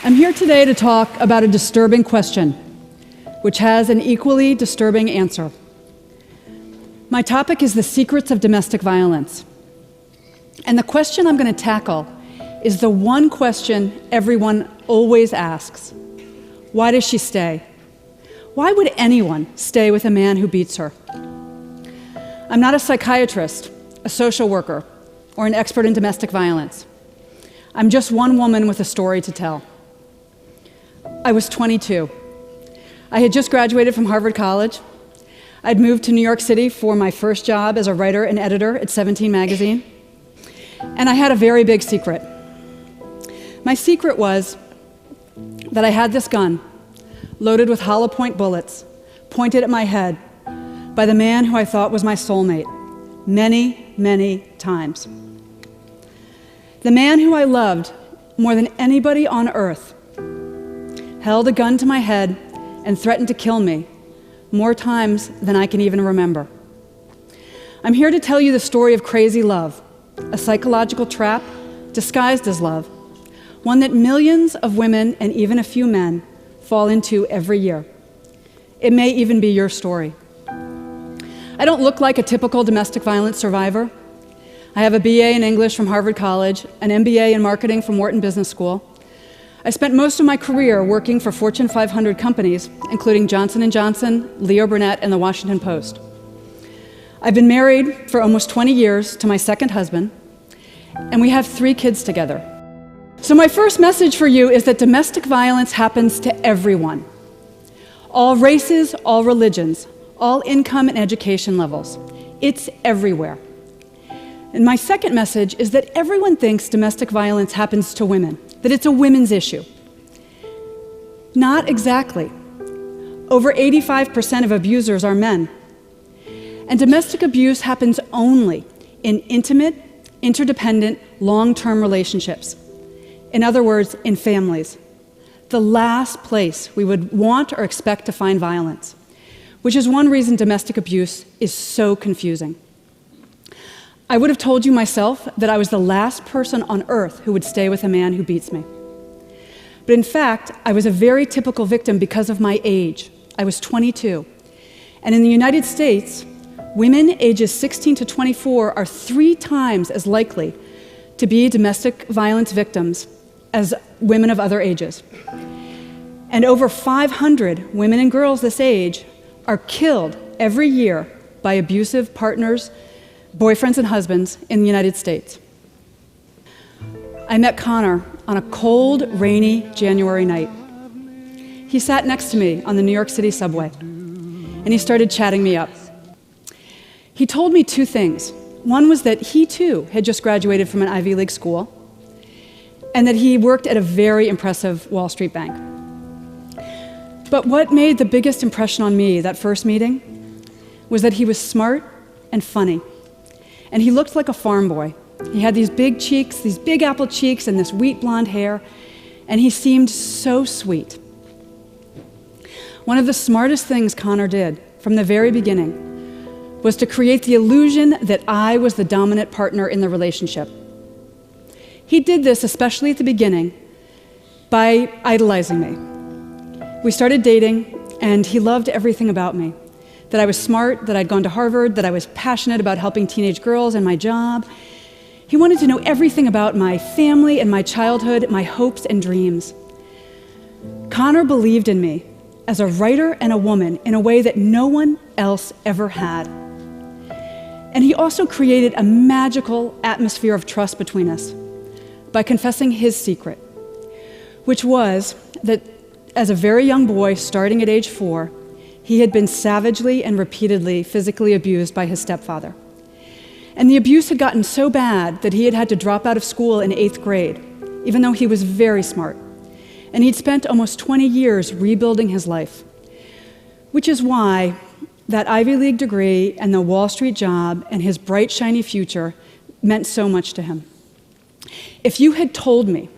I'm here today to talk about a disturbing question, which has an equally disturbing answer. My topic is the secrets of domestic violence. And the question I'm going to tackle is the one question everyone always asks. Why does she stay? Why would anyone stay with a man who beats her? I'm not a psychiatrist, a social worker, or an expert in domestic violence. I'm just one woman with a story to tell. I was 22. I had just graduated from Harvard College. I'd moved to New York City for my first job as a writer and editor at 17 magazine. And I had a very big secret. My secret was that I had this gun, loaded with hollow point bullets, pointed at my head by the man who I thought was my soulmate, many, many times. The man who I loved more than anybody on earth held a gun to my head and threatened to kill me more times than I can even remember. I'm here to tell you the story of crazy love, a psychological trap disguised as love, one that millions of women and even a few men fall into every year. It may even be your story. I don't look like a typical domestic violence survivor. I have a BA in English from Harvard College, an MBA in marketing from Wharton Business School. I spent most of my career working for Fortune 500 companies, including Johnson & Johnson, Leo Burnett, and the Washington Post. I've been married for almost 20 years to my second husband, and we have 3 kids together. So my first message for you is that domestic violence happens to everyone. All races, all religions, all income and education levels. It's everywhere. And my second message is that everyone thinks domestic violence happens to women, that it's a women's issue. Not exactly. Over 85% of abusers are men. And domestic abuse happens only in intimate, interdependent, long-term relationships. In other words, in families. The last place we would want or expect to find violence, which is one reason domestic abuse is so confusing. I would have told you myself that I was the last person on earth who would stay with a man who beats me. But in fact, I was a very typical victim because of my age. I was 22. And in the United States, women ages 16 to 24 are 3 times as likely to be domestic violence victims as women of other ages. And over 500 women and girls this age are killed every year by abusive partners, boyfriends and husbands in the United States. I met Connor on a cold, rainy January night. He sat next to me on the New York City subway, and he started chatting me up. He told me 2 things. One was that he too had just graduated from an Ivy League school, and that he worked at a very impressive Wall Street bank. But what made the biggest impression on me that first meeting was that he was smart and funny. And he looked like a farm boy. He had these big cheeks, these big apple cheeks, and this wheat blonde hair, and he seemed so sweet. One of the smartest things Connor did from the very beginning was to create the illusion that I was the dominant partner in the relationship. He did this, especially at the beginning, by idolizing me. We started dating, and he loved everything about me. That I was smart, that I'd gone to Harvard, that I was passionate about helping teenage girls and my job. He wanted to know everything about my family and my childhood, my hopes and dreams. Connor believed in me as a writer and a woman in a way that no one else ever had. And he also created a magical atmosphere of trust between us by confessing his secret, which was that as a very young boy, starting at age 4, he had been savagely and repeatedly physically abused by his stepfather. And the abuse had gotten so bad that he had had to drop out of school in 8th grade, even though he was very smart. And he'd spent almost 20 years rebuilding his life, which is why that Ivy League degree and the Wall Street job and his bright, shiny future meant so much to him. If you had told me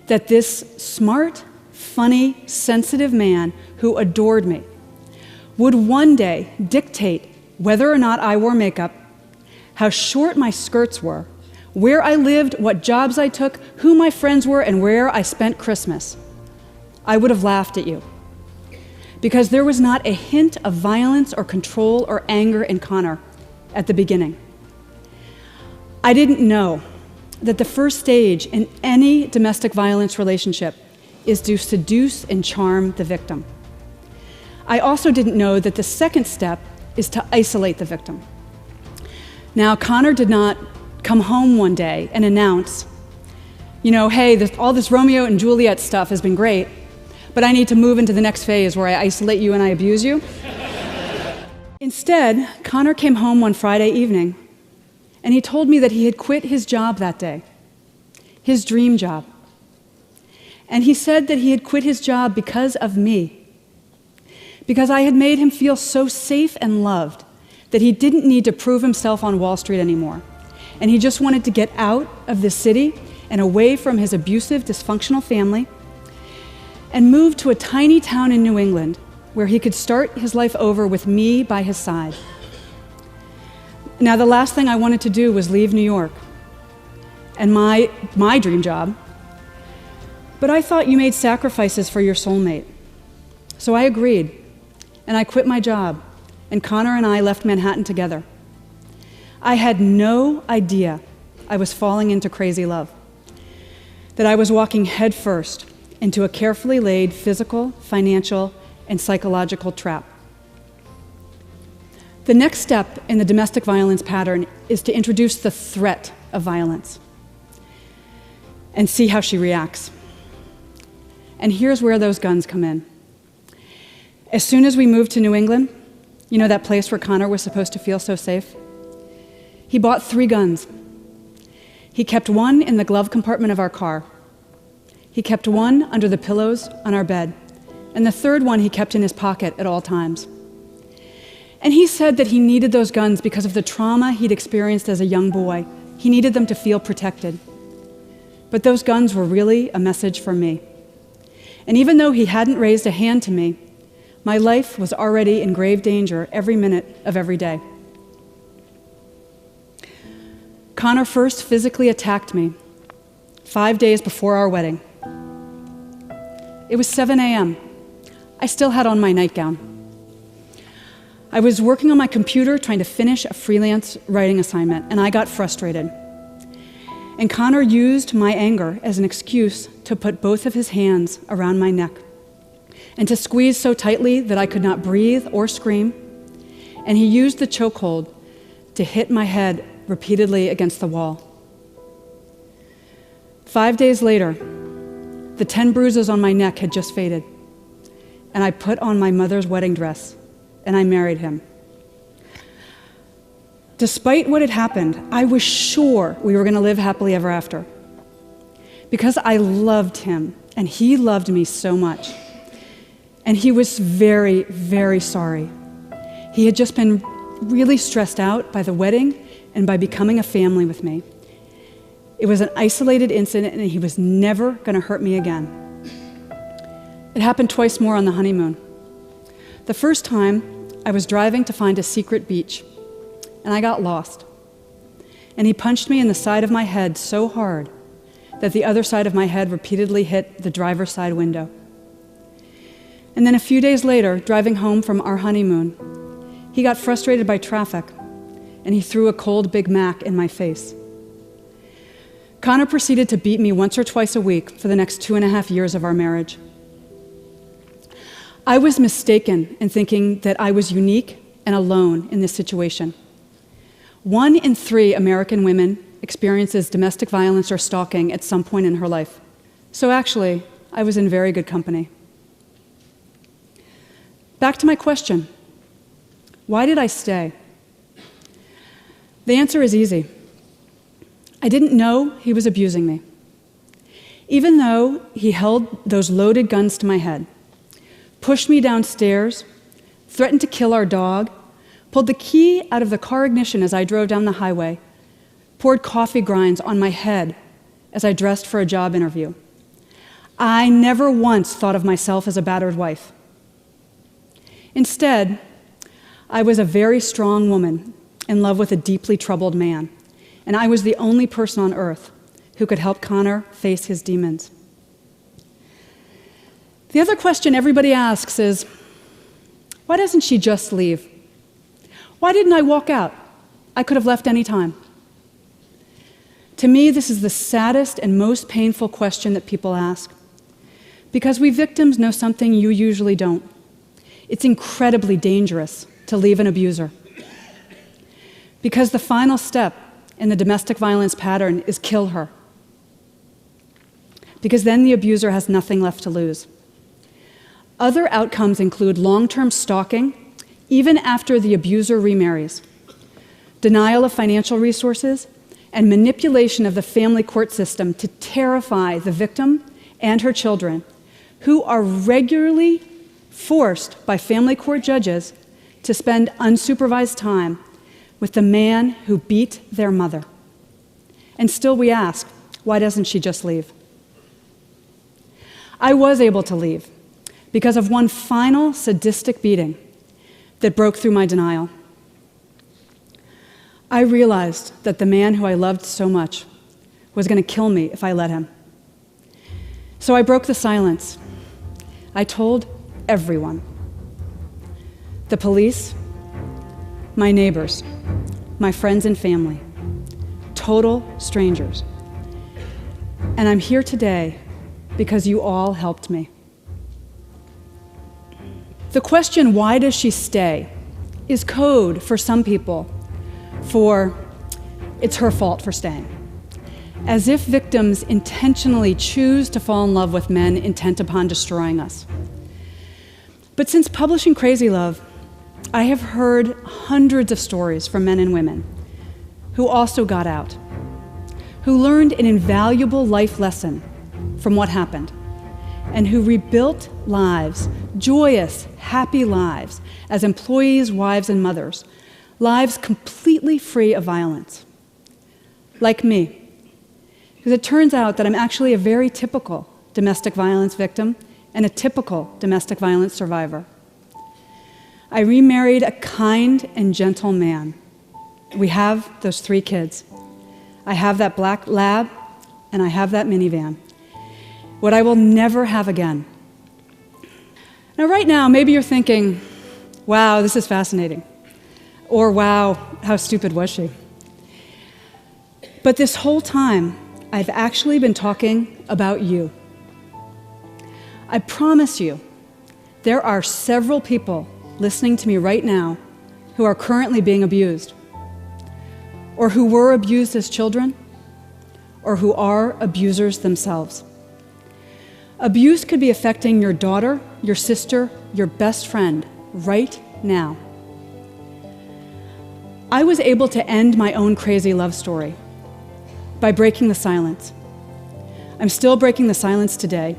that this smart, funny, sensitive man who adored me would one day dictate whether or not I wore makeup, how short my skirts were, where I lived, what jobs I took, who my friends were, and where I spent Christmas, I would have laughed at you. Because there was not a hint of violence or control or anger in Connor at the beginning. I didn't know that the first stage in any domestic violence relationship is to seduce and charm the victim. I also didn't know that the second step is to isolate the victim. Now, Connor did not come home one day and announce, hey, all this Romeo and Juliet stuff has been great, but I need to move into the next phase where I isolate you and I abuse you. Instead, Connor came home one Friday evening, and he told me that he had quit his job that day, his dream job. And he said that he had quit his job because of me, because I had made him feel so safe and loved that he didn't need to prove himself on Wall Street anymore. And he just wanted to get out of the city and away from his abusive, dysfunctional family and move to a tiny town in New England where he could start his life over with me by his side. Now, the last thing I wanted to do was leave New York and my dream job, but I thought you made sacrifices for your soulmate. So I agreed, and I quit my job, and Connor and I left Manhattan together. I had no idea I was falling into crazy love, that I was walking headfirst into a carefully laid physical, financial, and psychological trap. The next step in the domestic violence pattern is to introduce the threat of violence and see how she reacts. And here's where those guns come in. As soon as we moved to New England, that place where Connor was supposed to feel so safe, he bought 3 guns. He kept one in the glove compartment of our car. He kept one under the pillows on our bed, and the third one he kept in his pocket at all times. And he said that he needed those guns because of the trauma he'd experienced as a young boy. He needed them to feel protected. But those guns were really a message for me. And even though he hadn't raised a hand to me, my life was already in grave danger every minute of every day. Connor first physically attacked me 5 days before our wedding. It was 7 a.m. I still had on my nightgown. I was working on my computer trying to finish a freelance writing assignment, and I got frustrated. And Connor used my anger as an excuse to put both of his hands around my neck and to squeeze so tightly that I could not breathe or scream. And he used the chokehold to hit my head repeatedly against the wall. 5 days later, the 10 bruises on my neck had just faded, and I put on my mother's wedding dress, and I married him. Despite what had happened, I was sure we were going to live happily ever after, because I loved him, and he loved me so much. And he was very, very sorry. He had just been really stressed out by the wedding and by becoming a family with me. It was an isolated incident, and he was never going to hurt me again. It happened twice more on the honeymoon. The first time, I was driving to find a secret beach, and I got lost. And he punched me in the side of my head so hard that the other side of my head repeatedly hit the driver's side window. And then a few days later, driving home from our honeymoon, he got frustrated by traffic, and he threw a cold Big Mac in my face. Connor proceeded to beat me once or twice a week for the next 2.5 years of our marriage. I was mistaken in thinking that I was unique and alone in this situation. 1 in 3 American women experiences domestic violence or stalking at some point in her life. So actually, I was in very good company. Back to my question. Why did I stay? The answer is easy. I didn't know he was abusing me. Even though he held those loaded guns to my head, pushed me downstairs, threatened to kill our dog, pulled the key out of the car ignition as I drove down the highway, poured coffee grinds on my head as I dressed for a job interview. I never once thought of myself as a battered wife. Instead, I was a very strong woman in love with a deeply troubled man. and I was the only person on earth who could help Connor face his demons. The other question everybody asks is, why doesn't she just leave? Why didn't I walk out? I could have left any time. To me, this is the saddest and most painful question that people ask, because we victims know something you usually don't. It's incredibly dangerous to leave an abuser, because the final step in the domestic violence pattern is kill her, because then the abuser has nothing left to lose. Other outcomes include long-term stalking, even after the abuser remarries, denial of financial resources, and manipulation of the family court system to terrify the victim and her children, who are regularly forced by family court judges to spend unsupervised time with the man who beat their mother. And still we ask, why doesn't she just leave? I was able to leave because of one final sadistic beating that broke through my denial. I realized that the man who I loved so much was going to kill me if I let him. So I broke the silence. I told everyone. The police, my neighbors, my friends and family, total strangers. And I'm here today because you all helped me. The question, why does she stay, is code for some people for it's her fault for staying, as if victims intentionally choose to fall in love with men intent upon destroying us. But since publishing Crazy Love, I have heard hundreds of stories from men and women who also got out, who learned an invaluable life lesson from what happened, and who rebuilt lives, joyous, happy lives, as employees, wives, and mothers, lives completely free of violence. Like me, because it turns out that I'm actually a very typical domestic violence victim and a typical domestic violence survivor. I remarried a kind and gentle man. We have those 3 kids. I have that black lab, and I have that minivan. What I will never have again. Now, right now, maybe you're thinking, wow, this is fascinating. Or, wow, how stupid was she? But this whole time, I've actually been talking about you. I promise you, there are several people listening to me right now who are currently being abused, or who were abused as children, or who are abusers themselves. Abuse could be affecting your daughter, your sister, your best friend right now. I was able to end my own crazy love story by breaking the silence. I'm still breaking the silence today.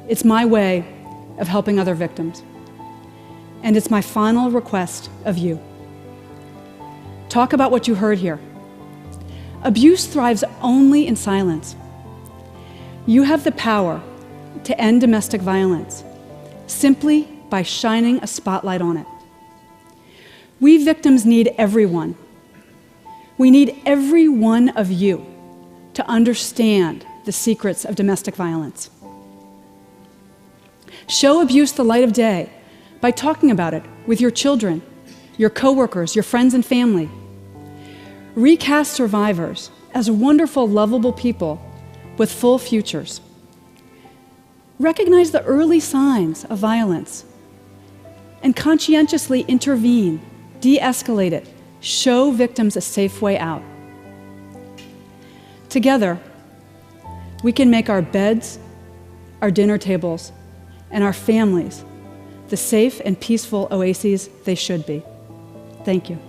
It's my way of helping other victims. And it's my final request of you. Talk about what you heard here. Abuse thrives only in silence. You have the power to end domestic violence simply by shining a spotlight on it. We victims need everyone. We need every one of you to understand the secrets of domestic violence. Show abuse the light of day by talking about it with your children, your coworkers, your friends and family. Recast survivors as wonderful, lovable people with full futures. Recognize the early signs of violence and conscientiously intervene, de-escalate it, show victims a safe way out. Together, we can make our beds, our dinner tables, and our families the safe and peaceful oases they should be. Thank you.